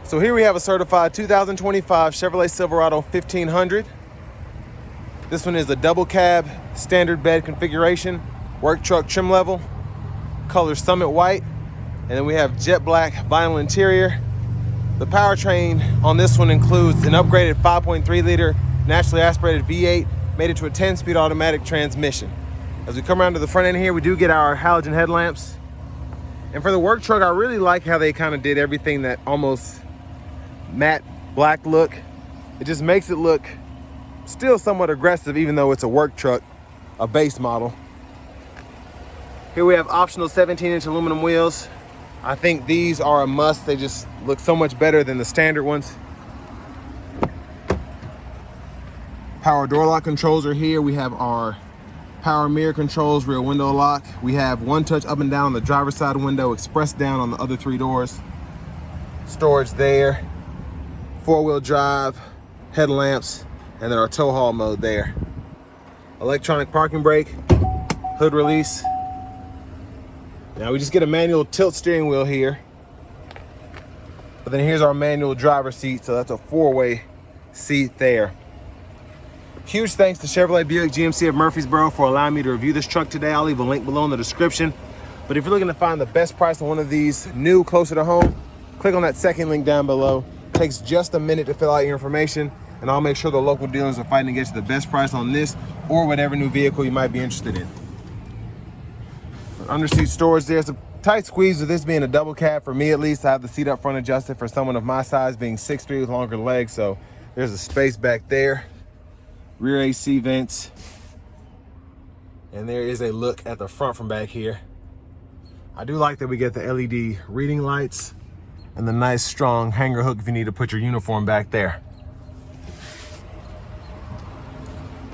So here we have a certified 2025 Chevrolet Silverado 1500. This one is a double cab, standard bed configuration, work truck trim level, color Summit White, and then we have jet black vinyl interior. The powertrain on this one includes an upgraded 5.3 liter naturally aspirated V8, made it to a 10-speed automatic transmission. As we come around to the front end here, we do get our halogen headlamps. And for the work truck, I really like how they kind of did everything that almost matte black look. It just makes it look still somewhat aggressive, even though it's a work truck, a base model. Here we have optional 17-inch aluminum wheels. I think these are a must. They just look so much better than the standard ones. Power door lock controls are here. We have our power mirror controls, rear window lock. We have one touch up and down on the driver's side window, express down on the other 3 doors. Storage there. 4-wheel drive, headlamps, and then our tow haul mode there. Electronic parking brake, hood release. Now we just get a manual tilt steering wheel here. But then here's our manual driver seat, so that's a 4-way seat there. Huge thanks to Chevrolet Buick GMC of Murfreesboro for allowing me to review this truck today. I'll leave a link below in the description. But if you're looking to find the best price on one of these new, closer to home, click on that second link down below. It takes just a minute to fill out your information, and I'll make sure the local dealers are fighting to get you the best price on this or whatever new vehicle you might be interested in. Underseat storage there. It's a tight squeeze with this being a double cab. For me, at least, I have the seat up front adjusted for someone of my size, being 6'3" with longer legs, so there's a space back there. Rear AC vents. And there is a look at the front from back here. I do like that we get the LED reading lights and the nice strong hanger hook if you need to put your uniform back there.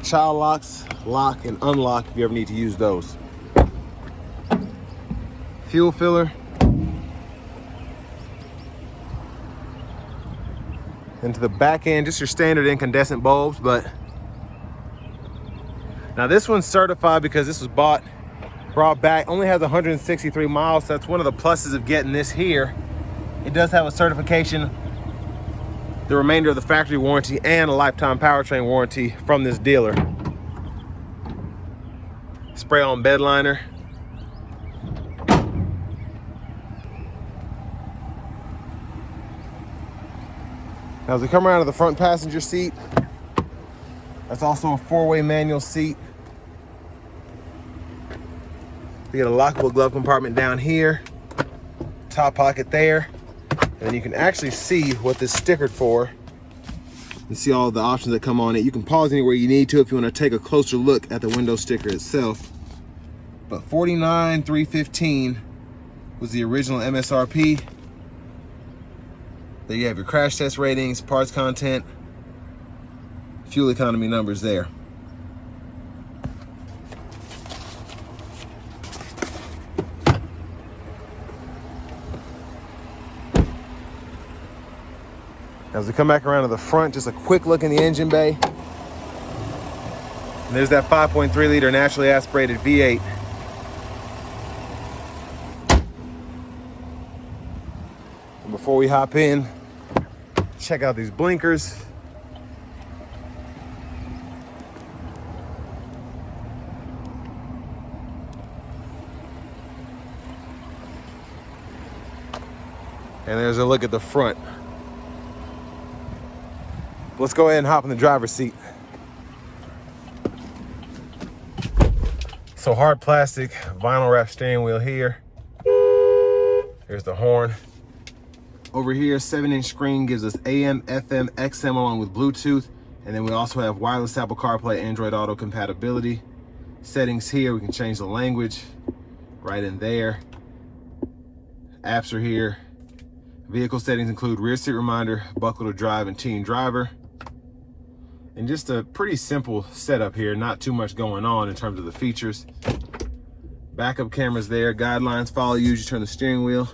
Child locks, lock and unlock if you ever need to use those. Fuel filler. Into the back end, just your standard incandescent bulbs, but now this one's certified because this was brought back, only has 163 miles. So that's one of the pluses of getting this here. It does have a certification, the remainder of the factory warranty, and a lifetime powertrain warranty from this dealer. Spray on bed liner. Now as we come around to the front passenger seat, that's also a 4-way manual seat. You get a lockable glove compartment down here, top pocket there, and then you can actually see what this is stickered for and see all the options that come on it. You can pause anywhere you need to if you want to take a closer look at the window sticker itself. But $49,315 was the original MSRP. There you have your crash test ratings, parts content, fuel economy numbers there. As we come back around to the front, just a quick look in the engine bay. And there's that 5.3 liter naturally aspirated V8. And before we hop in, check out these blinkers. And there's a look at the front. Let's go ahead and hop in the driver's seat. So hard plastic, vinyl wrap steering wheel here. There's the horn. Over here, 7-inch screen gives us AM, FM, XM along with Bluetooth. And then we also have wireless Apple CarPlay, Android Auto compatibility. Settings here, we can change the language right in there. Apps are here. Vehicle settings include rear seat reminder, buckle to drive, and teen driver. And just a pretty simple setup here, not too much going on in terms of the features. Backup cameras there, guidelines follow you as you turn the steering wheel.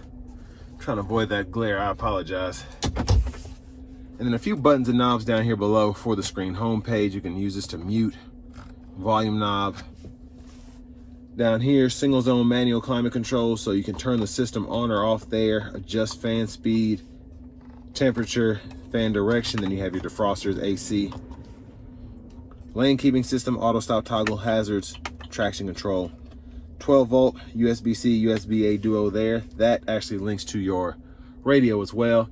I'm trying to avoid that glare, I apologize. And then a few buttons and knobs down here below for the screen. Home page, you can use this to mute. Volume knob. Down here, single zone manual climate control, so you can turn the system on or off there, adjust fan speed, temperature, fan direction, then you have your defrosters, AC, lane keeping system, auto stop toggle, hazards, traction control, 12 volt USB-C, USB-A duo there. That actually links to your radio as well.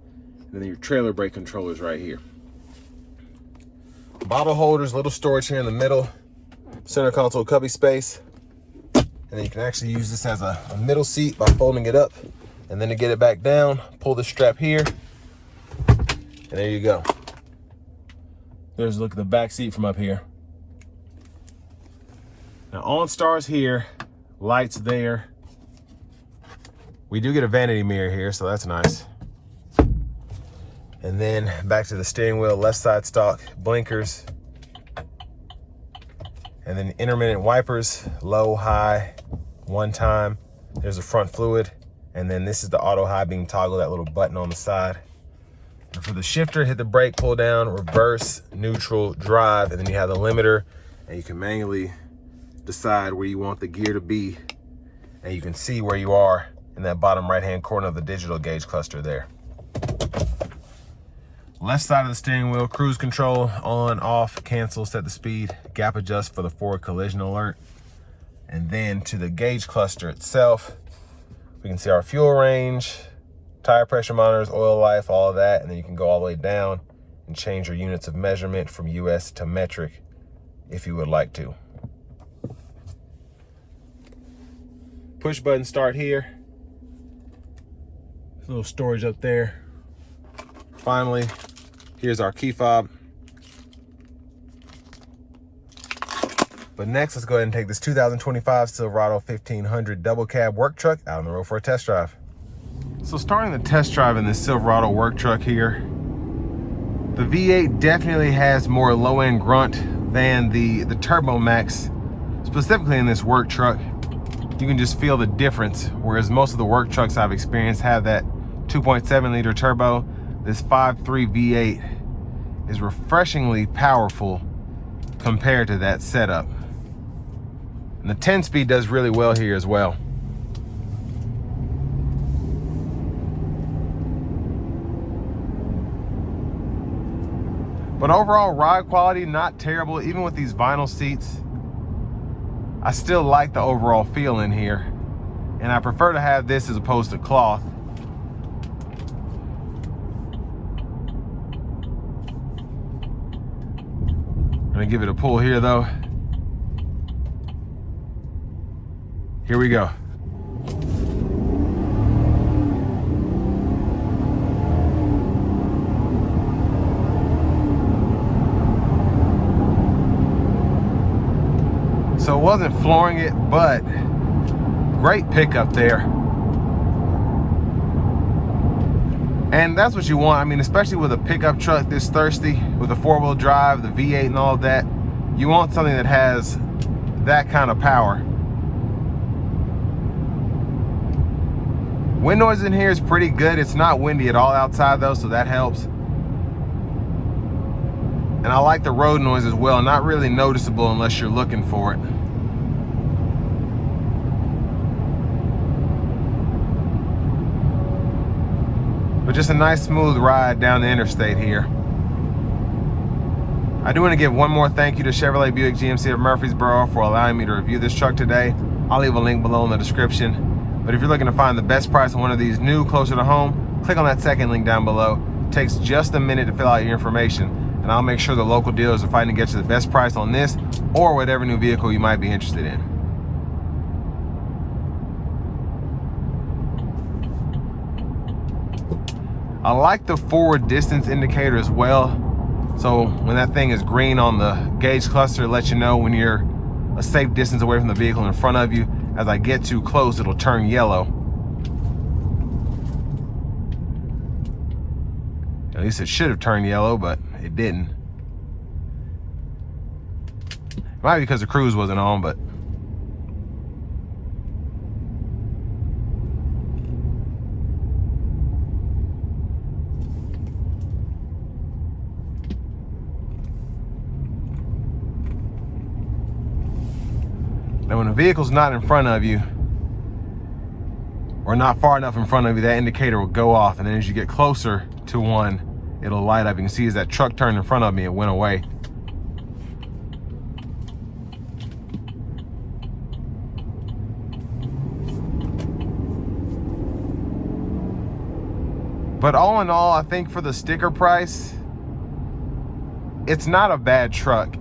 And then your trailer brake controllers right here. Bottle holders, little storage here in the middle, center console cubby space. And then you can actually use this as a middle seat by folding it up. And then to get it back down, pull the strap here. And there you go. There's a look at the back seat from up here. Now OnStar's here, lights there. We do get a vanity mirror here, so that's nice. And then back to the steering wheel, left side stock, blinkers. And then intermittent wipers, low, high, one time. There's the front fluid. And then this is the auto high beam toggle, that little button on the side. And for the shifter, hit the brake, pull down, reverse, neutral, drive, and then you have the limiter, and you can manually decide where you want the gear to be. And you can see where you are in that bottom right-hand corner of the digital gauge cluster there. Left side of the steering wheel, cruise control, on, off, cancel, set the speed, gap adjust for the forward collision alert. And then to the gauge cluster itself, we can see our fuel range, tire pressure monitors, oil life, all of that. And then you can go all the way down and change your units of measurement from US to metric if you would like to. Push button start here. A little storage up there. Finally, here's our key fob. But next, let's go ahead and take this 2025 Silverado 1500 double cab work truck out on the road for a test drive. So starting the test drive in this Silverado work truck here, the V8 definitely has more low-end grunt than the Turbo Max. Specifically in this work truck, you can just feel the difference. Whereas most of the work trucks I've experienced have that 2.7 liter turbo, this 5.3 V8 is refreshingly powerful compared to that setup. And the 10-speed does really well here as well. But overall, ride quality, not terrible. Even with these vinyl seats, I still like the overall feel in here. And I prefer to have this as opposed to cloth. I'm gonna give it a pull here though. Here we go. So it wasn't flooring it, but great pickup there. And that's what you want. I mean, especially with a pickup truck this thirsty, with a four-wheel drive, the V8 and all of that, you want something that has that kind of power. Wind noise in here is pretty good. It's not windy at all outside though, so that helps. And I like the road noise as well. Not really noticeable unless you're looking for it. But just a nice smooth ride down the interstate here. I do want to give one more thank you to Chevrolet Buick GMC of Murfreesboro for allowing me to review this truck today. I'll leave a link below in the description. But if you're looking to find the best price on one of these new, closer to home, click on that second link down below. It takes just a minute to fill out your information, and I'll make sure the local dealers are fighting to get you the best price on this or whatever new vehicle you might be interested in. I like the forward distance indicator as well. So when that thing is green on the gauge cluster, it lets you know when you're a safe distance away from the vehicle in front of you. As I get too close, it'll turn yellow. At least it should have turned yellow, but it didn't. It might be because the cruise wasn't on, but now when the vehicle's not in front of you, or not far enough in front of you, that indicator will go off. And then as you get closer to one, it'll light up. You can see as that truck turned in front of me, it went away. But all in all, I think for the sticker price, it's not a bad truck.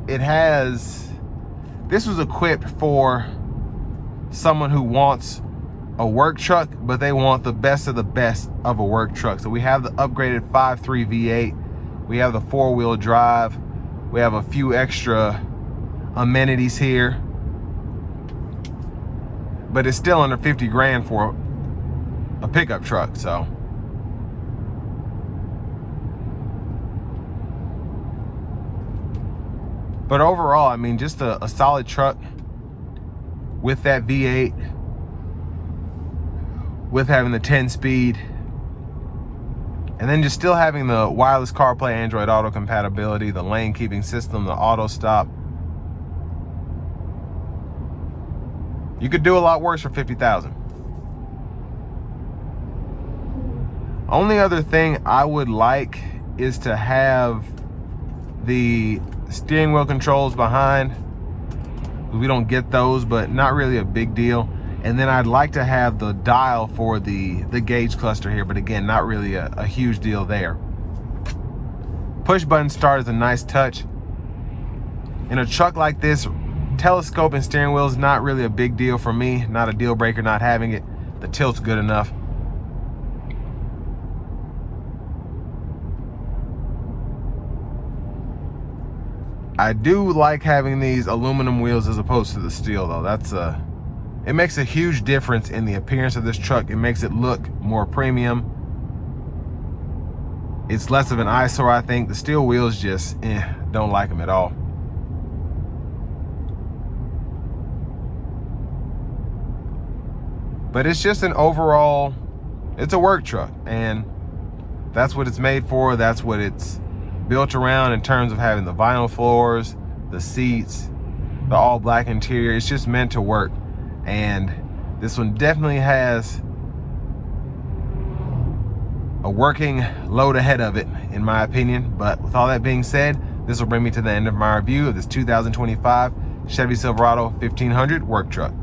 This was equipped for someone who wants a work truck, but they want the best of a work truck. So we have the upgraded 5.3 V8. We have the 4-wheel drive. We have a few extra amenities here. But it's still under 50 grand for a pickup truck, so. But overall, I mean, just a solid truck with that V8, with having the 10-speed, and then just still having the wireless CarPlay, Android Auto compatibility, the lane keeping system, the auto stop. You could do a lot worse for $50,000. Only other thing I would like is to have the steering wheel controls behind. We don't get those, but not really a big deal. And then I'd like to have the dial for the gauge cluster here, but again, not really a huge deal there. Push button start is a nice touch. In a truck like this, telescoping steering wheel is not really a big deal for me. Not a deal breaker not having it. The tilt's good enough. I do like having these aluminum wheels as opposed to the steel though. It makes a huge difference in the appearance of this truck. It makes it look more premium. It's less of an eyesore, I think. The steel wheels just, don't like them at all. But it's just an overall, it's a work truck, and that's what it's made for. That's what it's built around in terms of having the vinyl floors, the seats, the all black interior. It's just meant to work. And this one definitely has a working load ahead of it, in my opinion. But with all that being said, this will bring me to the end of my review of this 2025 Chevy Silverado 1500 work truck.